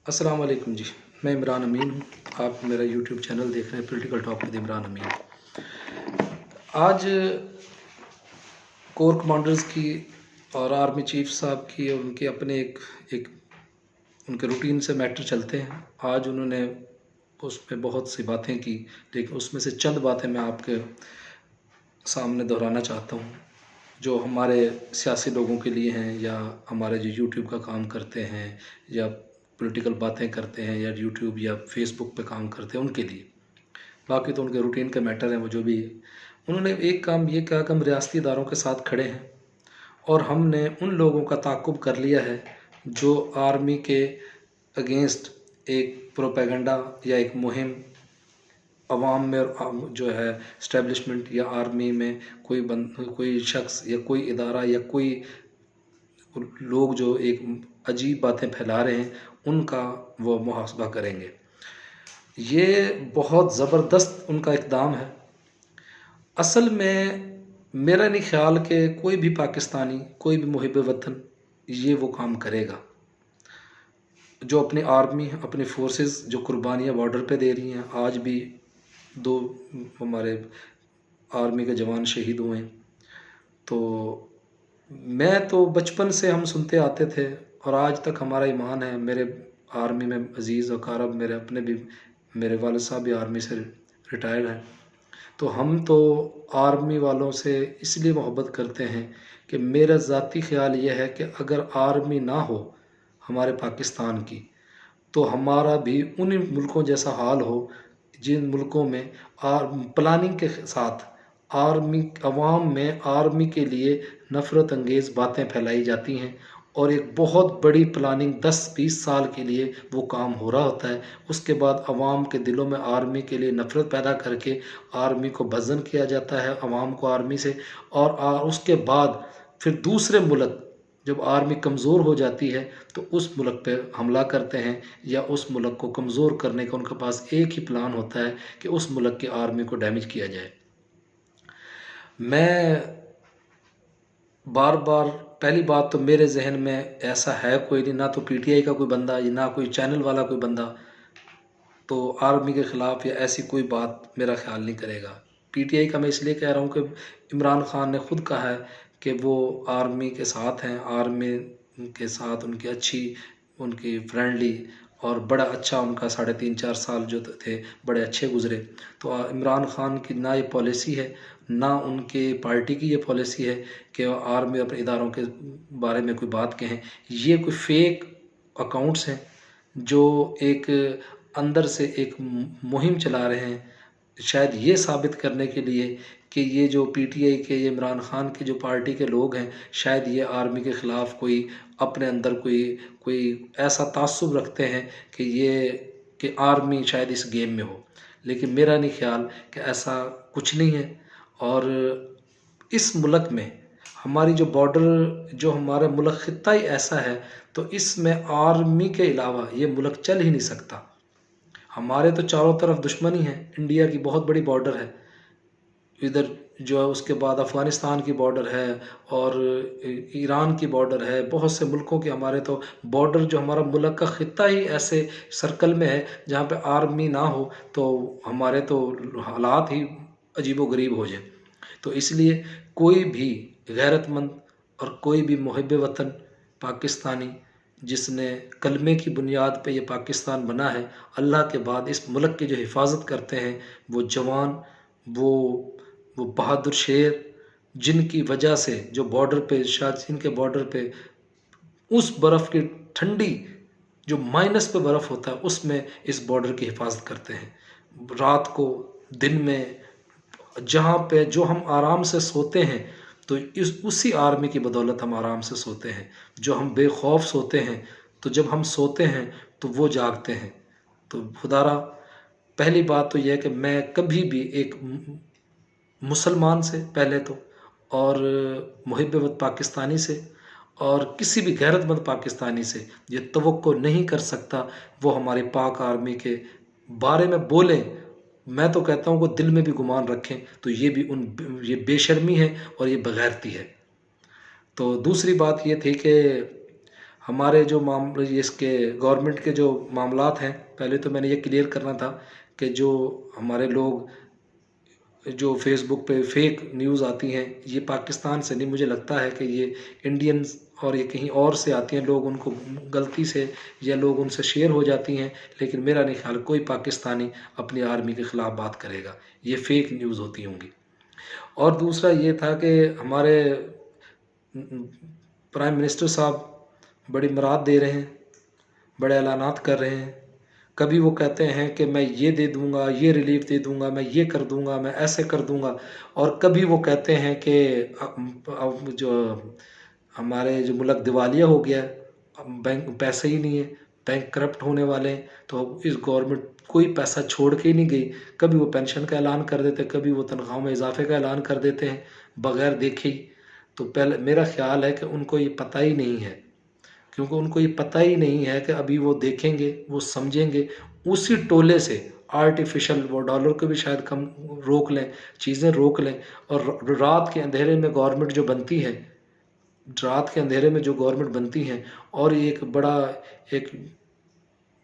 अस्सलाम वालेकुम जी। मैं इमरान अमीन हूँ। आप मेरा यूट्यूब चैनल देख रहे हैं पॉलिटिकल टॉक विद इमरान अमीन। आज कोर कमांडर्स की और आर्मी चीफ साहब की और उनके अपने एक एक उनके रूटीन से मैटर चलते हैं। आज उन्होंने उसमें बहुत सी बातें की, लेकिन उसमें से चंद बातें मैं आपके सामने दोहराना चाहता हूँ, जो हमारे सियासी लोगों के लिए हैं या हमारे जो यूट्यूब का काम करते हैं या पॉलिटिकल बातें करते हैं या यूट्यूब या फेसबुक पे काम करते हैं उनके लिए। बाकी तो उनके रूटीन के मैटर हैं, वो जो भी है। उन्होंने एक काम ये कहा कि हम रियासती इदारों के साथ खड़े हैं और हमने उन लोगों का ताक़ुब कर लिया है जो आर्मी के अगेंस्ट एक प्रोपेगेंडा या एक मुहिम अवाम में और जो है इस्टेब्लिशमेंट या आर्मी में कोई शख्स या कोई इदारा या कोई लोग जो एक अजीब बातें फैला रहे हैं उनका वो मुहासबा करेंगे। ये बहुत ज़बरदस्त उनका इक़दाम है। असल में मेरा नहीं ख़्याल कि कोई भी पाकिस्तानी, कोई भी मुहिब वतन ये वो काम करेगा। जो अपनी आर्मी, अपनी फ़ोर्सेस जो कुर्बानियाँ बॉर्डर पे दे रही हैं, आज भी 2 हमारे आर्मी के जवान शहीद हुए हैं। तो मैं तो बचपन से हम सुनते आते थे और आज तक हमारा ईमान है। मेरे आर्मी में अज़ीज़ अकारब मेरे अपने भी, मेरे वालिद साहब भी आर्मी से रिटायर्ड हैं। तो हम तो आर्मी वालों से इसलिए मोहब्बत करते हैं कि मेरा ज़ाती ख़्याल ये है कि अगर आर्मी ना हो हमारे पाकिस्तान की, तो हमारा भी उन्हीं मुल्कों जैसा हाल हो जिन मुल्कों में प्लानिंग के साथ आर्मी अवाम में आर्मी के लिए नफ़रत अंगेज़ बातें फैलाई जाती हैं और एक बहुत बड़ी प्लानिंग 10-20 साल के लिए वो काम हो रहा होता है। उसके बाद अवाम के दिलों में आर्मी के लिए नफ़रत पैदा करके आर्मी को बज़्ज़न किया जाता है अवाम को आर्मी से। और उसके बाद फिर दूसरे मुल्क जब आर्मी कमज़ोर हो जाती है तो उस मुल्क पे हमला करते हैं या उस मुल्क को कमज़ोर करने का उनके पास एक ही प्लान होता है कि उस मुल्क की आर्मी को डैमेज किया जाए। मैं बार-बार, पहली बात तो मेरे ज़हन में ऐसा है कोई नहीं, ना तो पीटीआई का कोई बंदा या ना कोई चैनल वाला कोई बंदा तो आर्मी के ख़िलाफ़ या ऐसी कोई बात मेरा ख़्याल नहीं करेगा। पीटीआई का मैं इसलिए कह रहा हूँ कि इमरान ख़ान ने ख़ुद कहा है कि वो आर्मी के साथ हैं, आर्मी के साथ उनकी अच्छी, उनकी फ्रेंडली और बड़ा अच्छा उनका 3.5-4 साल जो थे बड़े अच्छे गुज़रे। तो इमरान ख़ान की ना ये पॉलिसी है, ना उनके पार्टी की ये पॉलिसी है कि आर्मी अपने इदारों के बारे में कोई बात कहें। ये कोई फेक अकाउंट्स हैं जो एक अंदर से एक मुहिम चला रहे हैं, शायद ये साबित करने के लिए कि ये जो पीटीआई के, ये इमरान ख़ान की जो पार्टी के लोग हैं, शायद ये आर्मी के ख़िलाफ़ कोई अपने अंदर कोई ऐसा तासुब रखते हैं कि आर्मी शायद इस गेम में हो। लेकिन मेरा नहीं ख़्याल कि ऐसा कुछ नहीं है। और इस मुल्क में हमारी जो बॉर्डर, जो हमारा मुल्क ख़ित्ता ही ऐसा है, तो इसमें आर्मी के अलावा ये मुल्क चल ही नहीं सकता। हमारे तो चारों तरफ दुश्मनी है, इंडिया की बहुत बड़ी बॉर्डर है, इधर जो है उसके बाद अफ़गानिस्तान की बॉर्डर है और ईरान की बॉर्डर है, बहुत से मुल्कों के हमारे तो बॉर्डर, जो हमारा मुल्क का ख़ित्ता ही ऐसे सर्कल में है जहाँ पे आर्मी ना हो तो हमारे तो हालात ही अजीबो-गरीब हो जाए। तो इसलिए कोई भी गैरतमंद और कोई भी मुहिब वतन पाकिस्तानी जिसने कलमे की बुनियाद पे ये पाकिस्तान बना है, अल्लाह के बाद इस मुल्क की जो हिफाजत करते हैं वो जवान, वो बहादुर शेर, जिनकी वजह से जो बॉर्डर पे, शायद जिनके बॉर्डर पे उस बर्फ़ की ठंडी जो माइनस पे बर्फ़ होता है उसमें इस बॉर्डर की हिफाजत करते हैं। रात को, दिन में, जहाँ पे जो हम आराम से सोते हैं तो उसी आर्मी की बदौलत हम आराम से सोते हैं। जो हम बेखौफ सोते हैं, तो जब हम सोते हैं तो वो जागते हैं। तो खुदारा, पहली बात तो यह है कि मैं कभी भी एक मुसलमान से पहले तो, और मुहिब पाकिस्तानी से और किसी भी गैरतमंद पाकिस्तानी से ये तवक्को नहीं कर सकता वो हमारी पाक आर्मी के बारे में बोलें। मैं तो कहता हूँ वो दिल में भी गुमान रखें तो ये बेशर्मी है और ये बेगैरती है। तो दूसरी बात ये थी कि हमारे जो मामले इसके गवर्नमेंट के जो मामलात हैं, पहले तो मैंने ये क्लियर करना था कि जो हमारे लोग जो फेसबुक पे फेक न्यूज़ आती हैं, ये पाकिस्तान से नहीं, मुझे लगता है कि ये इंडियंस और ये कहीं और से आती हैं, लोग उनको गलती से या लोग उनसे शेयर हो जाती हैं। लेकिन मेरा नहीं ख्याल कोई पाकिस्तानी अपनी आर्मी के ख़िलाफ़ बात करेगा, ये फेक न्यूज़ होती होंगी। और दूसरा ये था कि हमारे प्राइम मिनिस्टर साहब बड़ी मुराद दे रहे हैं, बड़े ऐलानात कर रहे हैं। कभी वो कहते हैं कि मैं ये दे दूँगा, ये रिलीफ़ दे दूँगा, मैं ये कर दूँगा, मैं ऐसे कर दूँगा। और कभी वो कहते हैं कि अब जो हमारे जो मुल्क दिवालिया हो गया है, अब बैंक पैसे ही नहीं है, बैंक करप्ट होने वाले हैं, तो अब इस गवर्नमेंट कोई पैसा छोड़ के ही नहीं गई। कभी वो पेंशन का ऐलान कर देते हैं, कभी वो तनख्वाह में इजाफ़े का ऐलान कर देते हैं, बगैर देखे ही। तो पहले मेरा ख़्याल है कि उनको ये पता ही नहीं है, क्योंकि उनको ये पता ही नहीं है कि अभी वो देखेंगे, वो समझेंगे, उसी टोले से आर्टिफिशियल वो डॉलर को भी शायद कम रोक लें, चीज़ें रोक लें। और रात के अंधेरे में गवर्नमेंट जो बनती है, रात के अंधेरे में जो गवर्नमेंट बनती है, और ये एक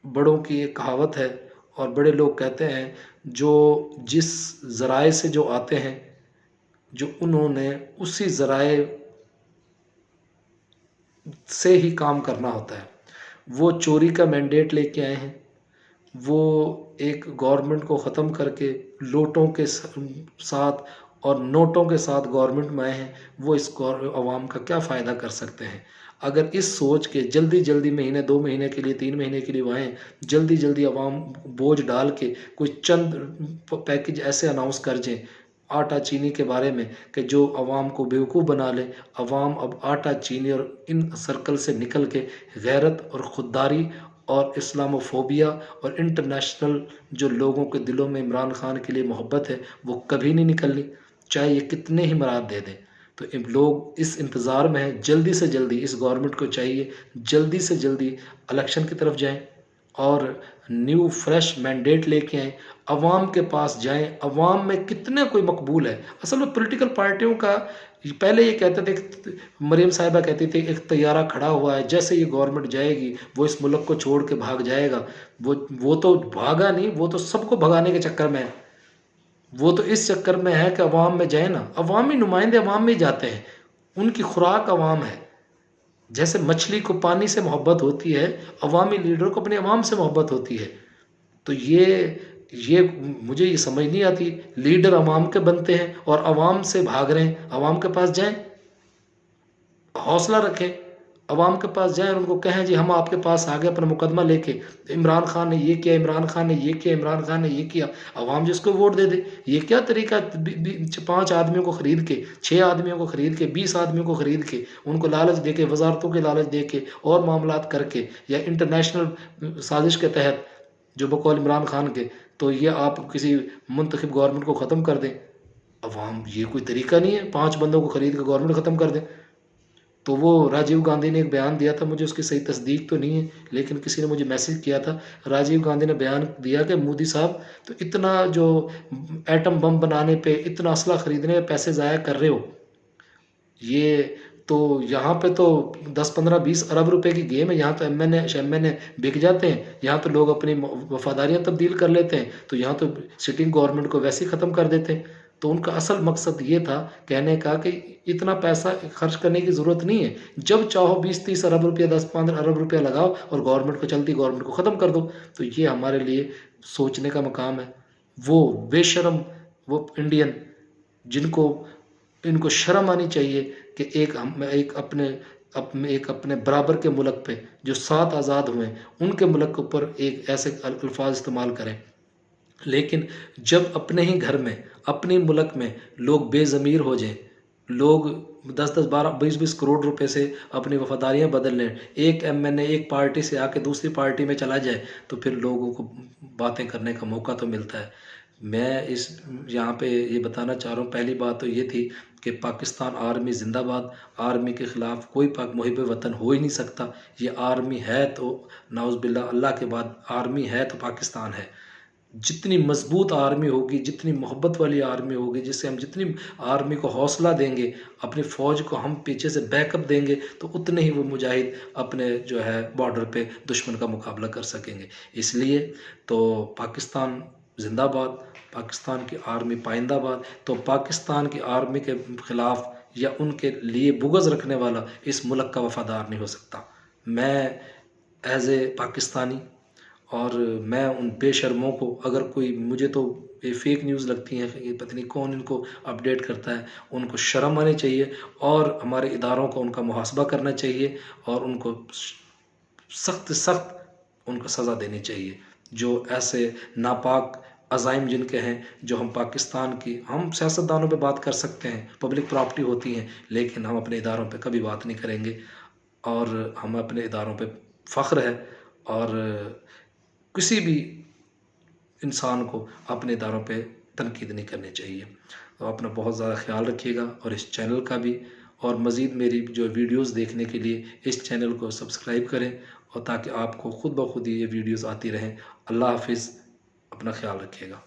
बड़ों की एक कहावत है, और बड़े लोग कहते हैं, जो जिस ज़राए से जो आते हैं, जो उन्होंने उसी ज़राए से ही काम करना होता है। वो चोरी का मैंडेट लेके आए हैं, वो एक गवर्नमेंट को ख़त्म करके लोटों के साथ और नोटों के साथ गवर्नमेंट में आए हैं। वो इस अवाम का क्या फ़ायदा कर सकते हैं? अगर इस सोच के जल्दी-जल्दी महीने 2 महीने के लिए 3 महीने के लिए वो आएँ, जल्दी-जल्दी अवाम बोझ डाल के कोई चंद पैकेज ऐसे अनाउंस कर दें आटा चीनी के बारे में, कि जो अवाम को बेवकूफ़ बना ले। अवाम अब आटा चीनी और इन सर्कल से निकल के गैरत और खुददारी और इस्लामोफोबिया और इंटरनेशनल जो लोगों के दिलों में इमरान खान के लिए मोहब्बत है, वो कभी नहीं निकलनी, चाहे ये कितने ही मराद दे दें। तो लोग इस इंतज़ार में हैं, जल्दी से जल्दी इस गवर्नमेंट को चाहिए, जल्दी से जल्दी इलेक्शन की तरफ जाएं और न्यू फ्रेश मैंडेट लेके आएँ, अवाम के पास जाएँ। अवाम में कितने कोई मकबूल है। असल में पॉलिटिकल पार्टियों का पहले ये कहते थे, मरीम साहिबा कहती थी, एक तैयारा खड़ा हुआ है, जैसे ये गवर्नमेंट जाएगी वो इस मुल्क को छोड़ के भाग जाएगा। वो तो भागा नहीं, वो तो सबको भगाने के चक्कर में है। वो तो इस चक्कर में है कि अवाम में जाए ना, अवामी नुमाइंदे अवाम में ही जाते हैं, उनकी खुराक अवाम है। जैसे मछली को पानी से मोहब्बत होती है, अवामी लीडर को अपने अवाम से मोहब्बत होती है। तो ये मुझे ये समझ नहीं आती, लीडर अवाम के बनते हैं और अवाम से भाग रहे हैं। अवाम के पास जाएं, हौसला रखें, अवाम के पास जाएं और उनको कहें, जी हम आपके पास आ गए अपना मुकदमा लेके, इमरान खान ने ये किया, इमरान खान ने ये किया, इमरान खान ने ये किया। अवाम जिसको वोट दे दे। ये क्या तरीका, 5 आदमियों को ख़रीद के, 6 आदमियों को ख़रीद के, 20 आदमियों को ख़रीद के, उनको लालच दे के, वजारतों के लालच दे के और मामलात करके, या इंटरनेशनल साजिश के तहत जो बकौल इमरान खान के, तो ये आप किसी मुंतखब गवर्नमेंट को ख़त्म कर दें। अवाम, ये कोई तरीका नहीं है, 5 बंदों को ख़रीद के गवर्नमेंट ख़त्म कर दें। तो वो राजीव गांधी ने एक बयान दिया था, मुझे उसकी सही तस्दीक तो नहीं है, लेकिन किसी ने मुझे मैसेज किया था, राजीव गांधी ने बयान दिया कि मोदी साहब तो इतना जो एटम बम बनाने पे, इतना असला ख़रीदने पे पैसे ज़ाया कर रहे हो, ये तो यहाँ पे तो 10-15-20 अरब रुपए की गेम है। यहाँ तो एम एन ए बिक जाते हैं, यहाँ तो लोग अपनी वफादारियाँ तब्दील कर लेते हैं, तो यहाँ तो सिटिंग गवर्नमेंट को वैसे ही ख़त्म कर देते हैं। तो उनका असल मकसद ये था कहने का कि इतना पैसा खर्च करने की ज़रूरत नहीं है, जब चाहो 20-30 अरब रुपया, 10-15 अरब रुपया लगाओ और गवर्नमेंट को, चलती गवर्नमेंट को ख़त्म कर दो। तो ये हमारे लिए सोचने का मकाम है। वो बेशरम, वो इंडियन जिनको, इनको शर्म आनी चाहिए कि एक अपने बराबर के मुल्क पे जो 7 आज़ाद हुए, उनके मुल्क के ऊपर एक ऐसे अल्फाज इस्तेमाल करें। लेकिन जब अपने ही घर में, अपने मुल्क में लोग बेज़मीर हो जाएं, लोग 10-10, 12, 20-20 करोड़ रुपए से अपनी वफादारियां बदल लें, एक एमएनए एक पार्टी से आके दूसरी पार्टी में चला जाए, तो फिर लोगों को बातें करने का मौका तो मिलता है। मैं इस यहाँ पे ये बताना चाह रहा हूँ, पहली बात तो ये थी कि पाकिस्तान आर्मी ज़िंदाबाद। आर्मी के ख़िलाफ़ कोई पाक मुहिब वतन हो ही नहीं सकता। ये आर्मी है तो नाउज़ बिल्ला, अल्लाह के बाद आर्मी है तो पाकिस्तान है। जितनी मजबूत आर्मी होगी, जितनी मोहब्बत वाली आर्मी होगी, जिससे हम जितनी आर्मी को हौसला देंगे, अपनी फ़ौज को हम पीछे से बैकअप देंगे, तो उतने ही वो मुजाहिद अपने जो है बॉर्डर पे दुश्मन का मुकाबला कर सकेंगे। इसलिए तो पाकिस्तान ज़िंदाबाद, पाकिस्तान की आर्मी पाइंदाबाद। तो पाकिस्तान की आर्मी के ख़िलाफ़ या उनके लिए बुग़्ज़ रखने वाला इस मुल्क का वफ़ादार नहीं हो सकता। मैं एज़ ए पाकिस्तानी, और मैं उन बेशर्मों को, अगर कोई, मुझे तो ये फेक न्यूज़ लगती हैं, ये पता नहीं कौन इनको अपडेट करता है, उनको शर्म आनी चाहिए और हमारे इदारों को उनका मुहासबा करना चाहिए और उनको सख्त सख्त उनको सज़ा देनी चाहिए, जो ऐसे नापाक अज़ाइम जिनके हैं, जो हम पाकिस्तान की, हम सियासतदानों पे बात कर सकते हैं, पब्लिक प्रॉपर्टी होती हैं, लेकिन हम अपने इदारों पे कभी बात नहीं करेंगे और हमें अपने इदारों पे फ़ख्र है। और किसी भी इंसान को अपने इदारों पे तनकीद नहीं करनी चाहिए। तो अपना बहुत ज़्यादा ख़्याल रखिएगा और इस चैनल का भी, और मज़ीद मेरी जो वीडियोज़ देखने के लिए इस चैनल को सब्सक्राइब करें, और ताकि आपको खुद ब खुद ये वीडियोज़ आती रहें। अल्लाह हाफ़िज़, अपना ख़्याल रखिएगा।